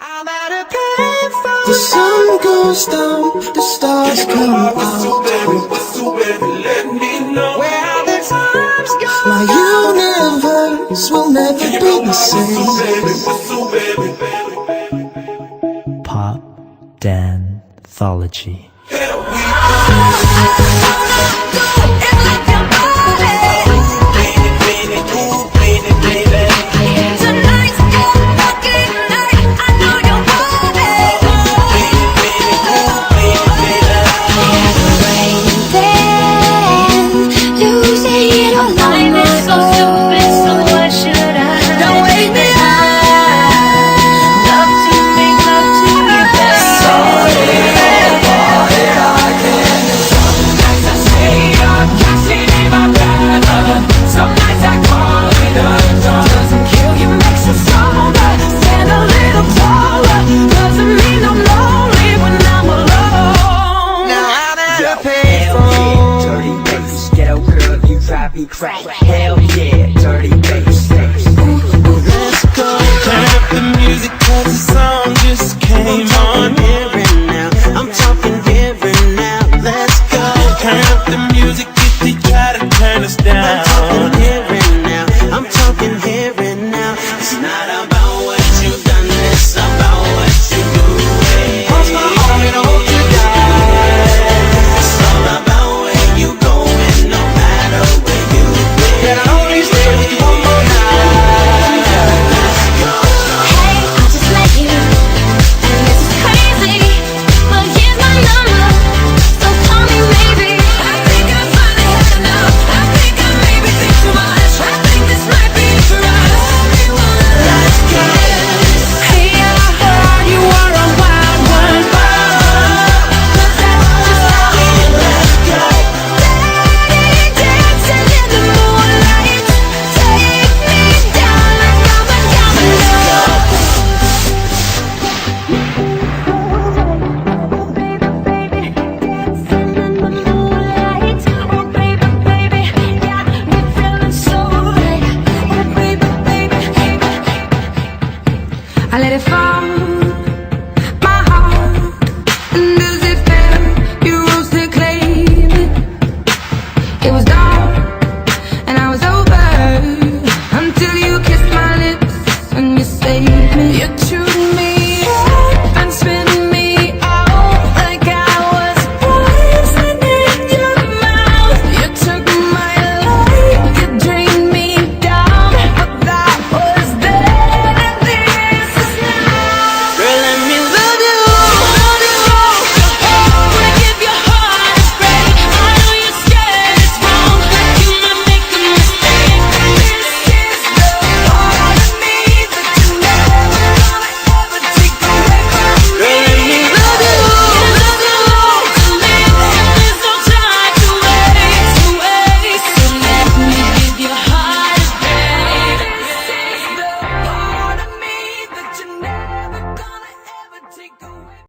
I'm at a payphone. The sun goes down, the stars come out. Whistle, baby, let me know Where the times go. My universe will never be the same. Whistle, baby. Pop Danthology. Here we crack, hell yeah, dirty bass. Let's go. turn up the music 'cause the song just came on. Here and now, I'm talking here and now. Let's go. Turn up the music if they try to turn us I'm down. talking here and now. I'm talking here and now. It's not about what you've done, it's about what you do. Cross my heart and hold you down. It's all about where you going, no matter where you been. And I'll only stay with you one more night. Hey, I just met you, and this is crazy, but here's my number, so call me maybe. I think I finally had enough. I think I maybe think too much. I think this might be for us. Let's go. Hey, I heard you were a wild one. But that's just how it Let's go. dancing in the moonlight. Take me down like I'm a domino. Baby, baby, dancing in the moonlight. Oh, baby, baby, got me feeling so right. Oh, baby, baby, I let it fall.